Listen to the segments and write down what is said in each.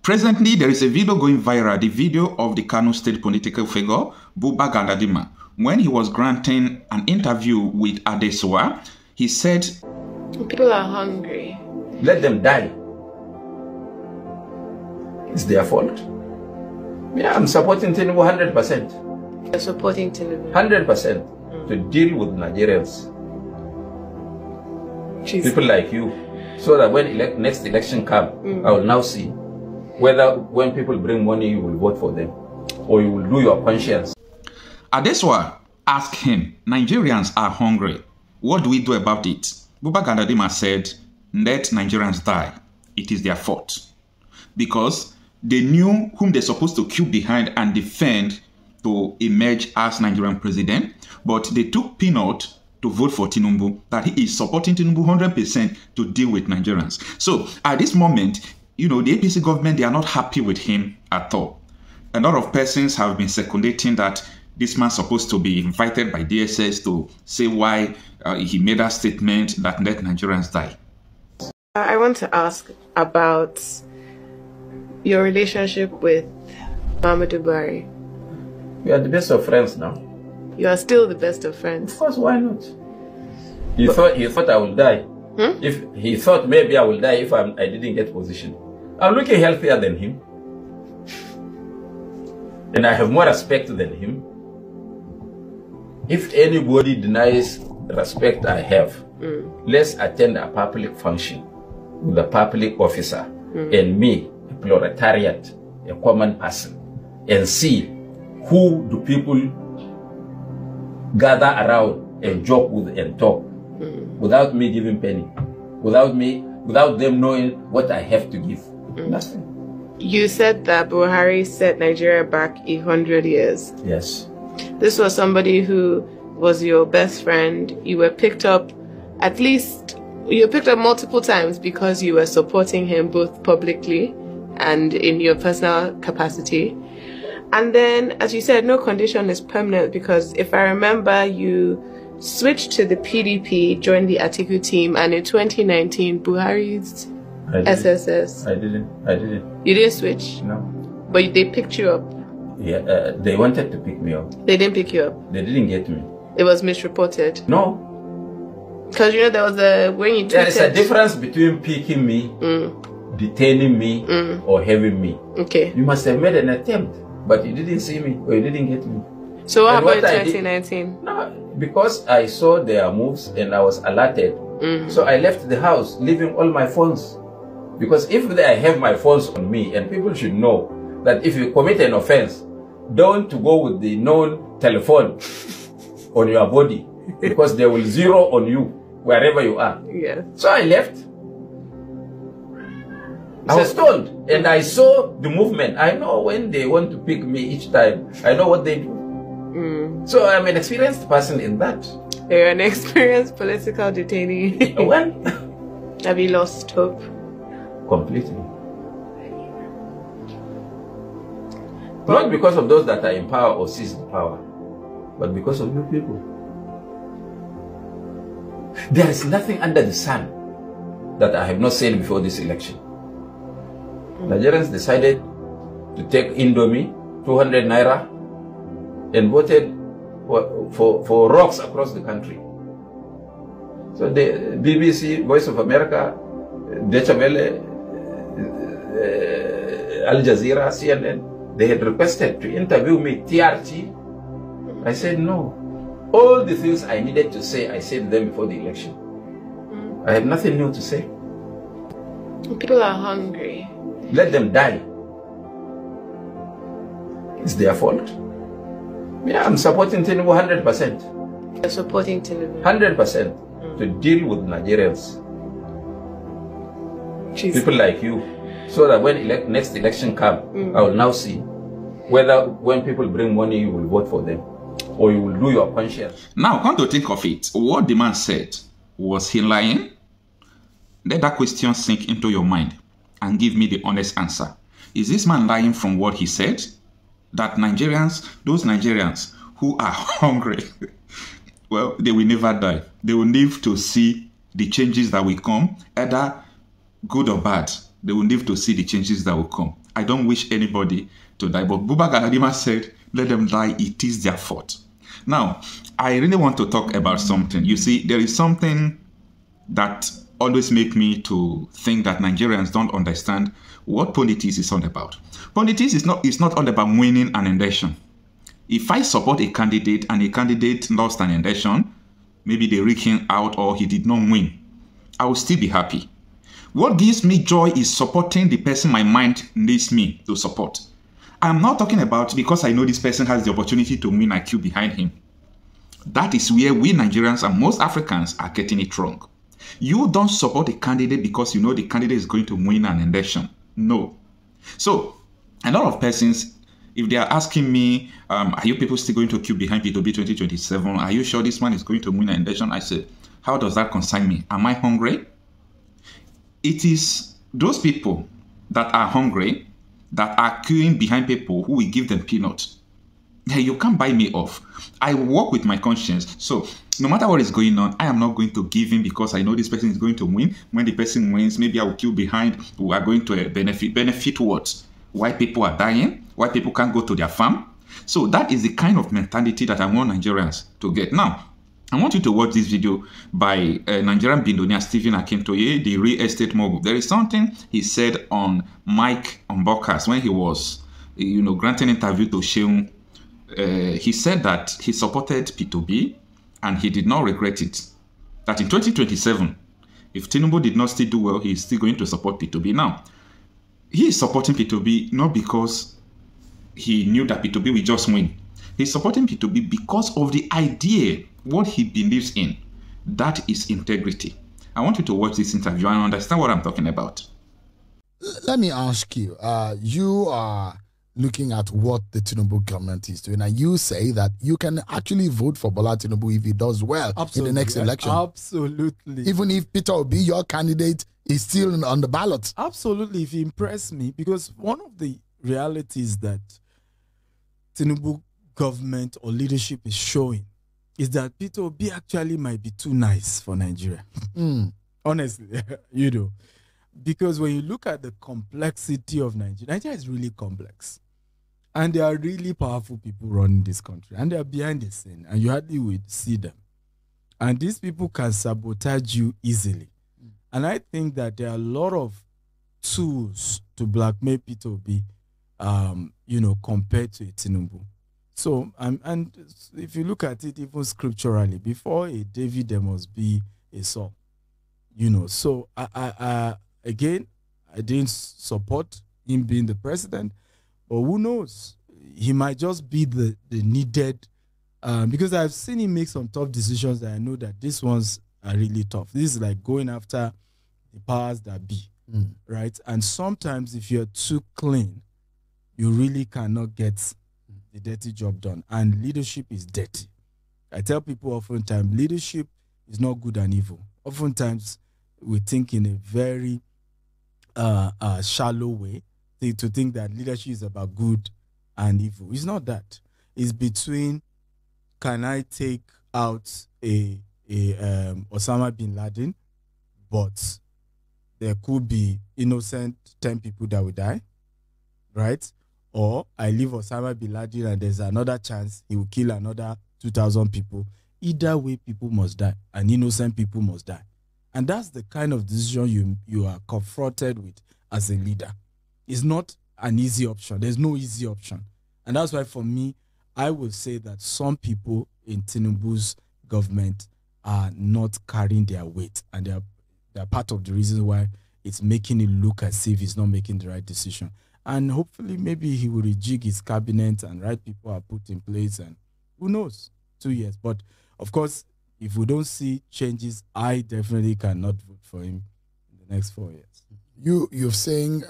Presently, there is a video going viral, the video of the Kano state political figure, Buba Galadima. When he was granting an interview with Adesua, he said, "People are hungry. Let them die. It's their fault." Yeah, I'm supporting Tinubu 100%. You're supporting Tinubu? 100% to deal with Nigerians. People like you. So that when next election comes, I will now see whether when people bring money, you will vote for them or you will do your conscience. Adesua asked him, Nigerians are hungry. What do we do about it? Buba Galadima said, let Nigerians die. It is their fault. Because they knew whom they're supposed to queue behind and defend to emerge as Nigerian president, but they took peanut to vote for Tinubu, that he is supporting Tinubu 100% to deal with Nigerians. So at this moment, you know, the APC government, they are not happy with him at all. A lot of persons have been circulating that this man's supposed to be invited by DSS to say why he made a statement that let Nigerians die. I want to ask about your relationship with Muhammadu Buhari. We are the best of friends now. You are still the best of friends. Of course, why not? He thought I will die. If he thought maybe I will die if I didn't get position. I'm looking healthier than him. And I have more respect than him. If anybody denies the respect I have, let's attend a public function with a public officer and me, a proletariat, a common person, and see who do people gather around and joke with and talk without me giving penny, without them knowing what I have to give. Nothing. You said that Buhari set Nigeria back 100 years. Yes. This was somebody who was your best friend. You were picked up multiple times because you were supporting him both publicly and in your personal capacity. And then, as you said, no condition is permanent, because if I remember, you switched to the PDP, joined the Atiku team, and in 2019, Buhari's SSS. I didn't. You didn't switch? No. But they picked you up? Yeah, they wanted to pick me up. They didn't pick you up? They didn't get me. It was misreported? No. Because, you know, there was when you tweeted... There is a difference between picking me, detaining me, or having me. Okay. You must have made an attempt, but you didn't see me, or you didn't get me. So what happened in 2019? No, because I saw their moves and I was alerted. So I left the house, leaving all my phones. Because if I have my phones on me, and people should know that if you commit an offense, don't go with the known telephone on your body, because they will zero on you wherever you are. Yeah. So I left. I was told, and I saw the movement. I know when they want to pick me each time. I know what they do. So I'm an experienced person in that. You're an experienced political detainee. Well, have you lost hope? Completely. Not because of those that are in power or seize the power, but because of you people. There is nothing under the sun that I have not said before this election. Nigerians decided to take Indomie, 200 naira, and voted for rocks across the country. So the BBC, Voice of America, Deutsche Welle, Al Jazeera, CNN, they had requested to interview me, TRT. I said no. All the things I needed to say, I said them before the election. I have nothing new to say. People are hungry. Let them die. It's their fault. Yeah, I'm supporting Tinubu 100%. You're supporting Tinubu? 100% to deal with Nigerians. People like you. So that when next election comes, I will now see whether when people bring money, you will vote for them or you will do your conscience. Now, come to think of it, what the man said, was he lying? Let that question sink into your mind and give me the honest answer. Is this man lying from what he said? That Nigerians, those Nigerians who are hungry, well, they will never die. They will live to see the changes that will come, either good or bad. They will live to see the changes that will come. I don't wish anybody to die. But Buba Galadima said, let them die, it is their fault. Now, I really want to talk about something. You see, there is something that always make me to think that Nigerians don't understand what politics is all about. Politics is not all about winning an election. If I support a candidate and a candidate lost an election, maybe they rig him out or he did not win, I will still be happy. What gives me joy is supporting the person my mind needs me to support. I'm not talking about because I know this person has the opportunity to win, I queue behind him. That is where we Nigerians and most Africans are getting it wrong. You don't support a candidate because you know the candidate is going to win an election. No. So, a lot of persons, if they are asking me, are you people still going to queue behind Peter Obi 2027? Are you sure this man is going to win an election? I say, how does that concern me? Am I hungry? It is those people that are hungry that are queuing behind people who will give them peanuts. Hey, you can't buy me off. I work with my conscience. So no matter what is going on, I am not going to give in because I know this person is going to win. When the person wins, maybe I will queue behind. We are going to benefit. Benefit what? Why people are dying? Why people can't go to their farm? So that is the kind of mentality that I want Nigerians to get. Now, I want you to watch this video by Nigerian billionaire Stephen Akintoye, the real estate mogul. There is something he said on Mike on Broadcast when he was, granting an interview to Sheung. He said that he supported Peter Obi and he did not regret it. That in 2027, if Tinubu did not still do well, he is still going to support Peter Obi. Now, he is supporting Peter Obi not because he knew that Peter Obi will just win. He's supporting Peter Obi because of the idea, what he believes in. That is integrity. I want you to watch this interview and understand what I'm talking about. Let me ask you, you are looking at what the Tinubu government is doing, and you say that you can actually vote for Bola Tinubu if he does well in the next election. Absolutely. Even if Peter Obi, your candidate, is still on the ballot. Absolutely, if he impressed me, because one of the realities that Tinubu government or leadership is showing is that Peter Obi actually might be too nice for Nigeria. Honestly, because when you look at the complexity of Nigeria is really complex. And there are really powerful people running this country. And they are behind the scene. And you hardly would see them. And these people can sabotage you easily. And I think that there are a lot of tools to blackmail Peter Obi, compared to Tinubu. So, and if you look at it even scripturally, before a David, there must be a Saul. So again, I didn't support him being the president, but who knows? He might just be the needed, because I've seen him make some tough decisions that I know that these ones are really tough. This is like going after the powers that be, right? And sometimes if you're too clean, you really cannot get the dirty job done. And leadership is dirty. I tell people oftentimes, leadership is not good and evil. Oftentimes, we think in a very shallow way to think that leadership is about good and evil. It's not that. It's between, can I take out a Osama bin Laden, but there could be innocent 10 people that will die, right? Or I leave Osama bin Laden and there's another chance he will kill another 2,000 people. Either way, people must die, and innocent people must die. And that's the kind of decision you are confronted with as a leader. It's not an easy option. There's no easy option. And that's why for me, I would say that some people in Tinubu's government are not carrying their weight. And they're part of the reason why it's making it look as if he's not making the right decision. And hopefully maybe he will rejig his cabinet and right people are put in place, and who knows, 2 years. But of course, if we don't see changes, I definitely cannot vote for him in the next 4 years. You're saying,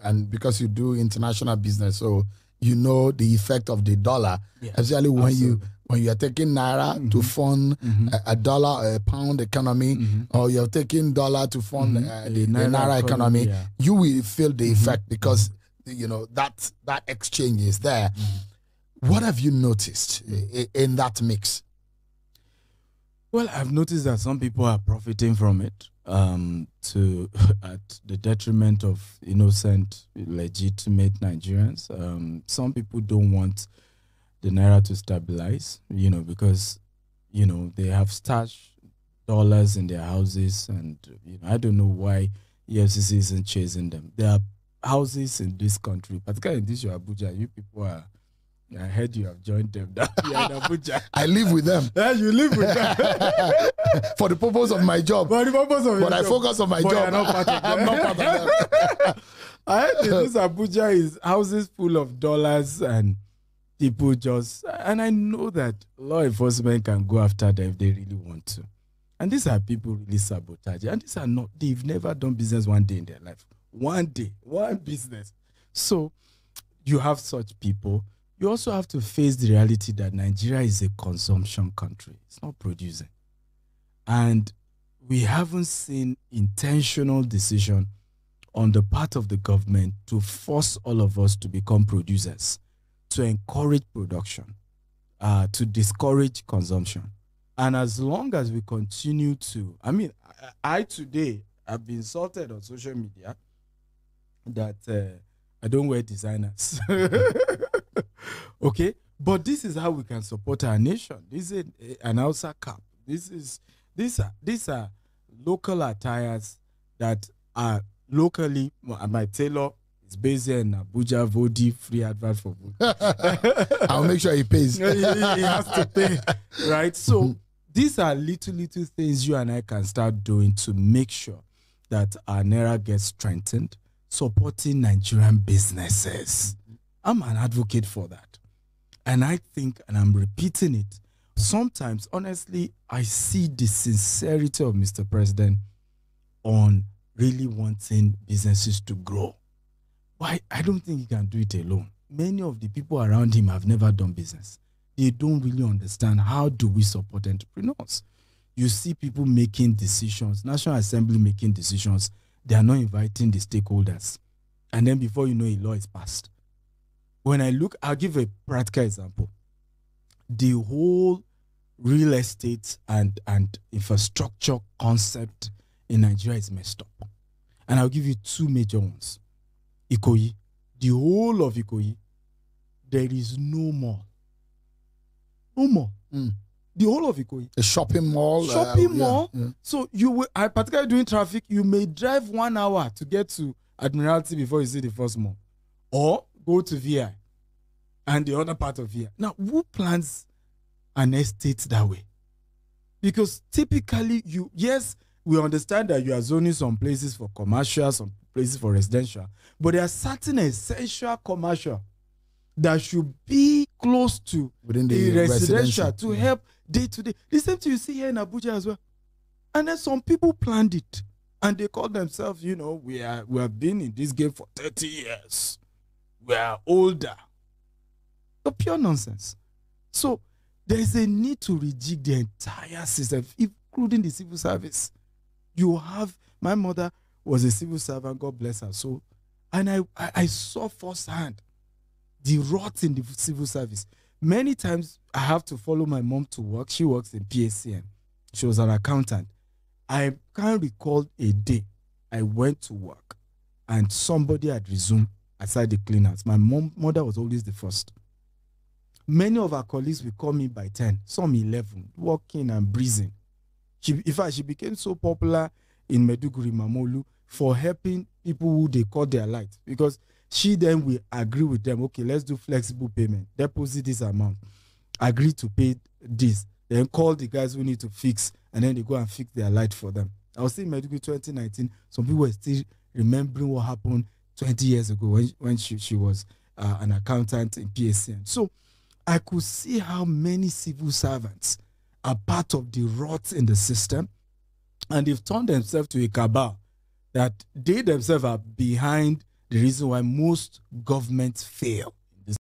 and because you do international business, so you know the effect of the dollar, especially when you are taking naira to fund a dollar, a pound economy, or you're taking dollar to fund the naira economy, you will feel the effect because that exchange is there. What have you noticed in that mix? Well, I've noticed that some people are profiting from it. to at the detriment of innocent, legitimate Nigerians. Some people don't want the naira to stabilize, because they have stashed dollars in their houses, and I don't know why EFCC isn't chasing them. There are houses in this country, particularly in this Abuja. You people are. I heard you have joined them down here in Abuja. I live with them. Yeah, you live with them. For the purpose of my job. For the purpose of but I focus on my job. You're not part of them. I'm not part of them. I heard this Abuja is houses full of dollars and people just... And I know that law enforcement can go after them if they really want to. And these are people really sabotage. And these are not... They've never done business one day in their life. One day. One business. So you have such people. You also have to face the reality that Nigeria is a consumption country. It's not producing. And we haven't seen intentional decision on the part of the government to force all of us to become producers, to encourage production, to discourage consumption. And as long as we continue to... I today have been insulted on social media that I don't wear designers. Okay, but this is how we can support our nation. This is an Hausa cap. These are local attires that are locally. My tailor is based in Abuja. Vodi, free advert for Vodi. I'll make sure he pays. He has to pay, right? So these are little things you and I can start doing to make sure that our naira gets strengthened, supporting Nigerian businesses. I'm an advocate for that. And I think, and I'm repeating it, sometimes, honestly, I see the sincerity of Mr. President on really wanting businesses to grow. Why? I don't think he can do it alone. Many of the people around him have never done business. They don't really understand how do we support entrepreneurs. You see people making decisions, National Assembly making decisions, they are not inviting the stakeholders. And then before you know, a law is passed. When I look, I'll give a practical example. The whole real estate and infrastructure concept in Nigeria is messed up. And I'll give you two major ones. Ikoyi. The whole of Ikoyi, there is no mall. No more. The whole of Ikoyi. A shopping mall. Shopping mall. Yeah. So you will, particularly during traffic, you may drive 1 hour to get to Admiralty before you see the first mall. Or go to VI and the other part of VI. Now, who plans an estate that way? Because typically, yes, we understand that you are zoning some places for commercial, some places for residential, but there are certain essential commercial that should be close to within the residential to help day to day. The same thing you see here in Abuja as well. And then some people planned it and they call themselves, we have been in this game for 30 years. We are older. The pure nonsense. So there is a need to rejig the entire system, including the civil service. You have, my mother was a civil servant, God bless her soul. And I saw firsthand the rot in the civil service. Many times I have to follow my mom to work. She works in PACN. She was an accountant. I can't recall a day I went to work and somebody had resumed aside the cleaners. My mother was always the first. Many of our colleagues will call me by 10, some 11, walking and breathing. In fact, she became so popular in Meduguri, Mamolu, for helping people who they call their light. Because she then will agree with them, okay, let's do flexible payment, deposit this amount, agree to pay this, then call the guys who need to fix, and then they go and fix their light for them. I was still in Meduguri 2019, some people were still remembering what happened 20 years ago when she was an accountant in PACN. So I could see how many civil servants are part of the rot in the system, and they've turned themselves to a cabal that they themselves are behind the reason why most governments fail.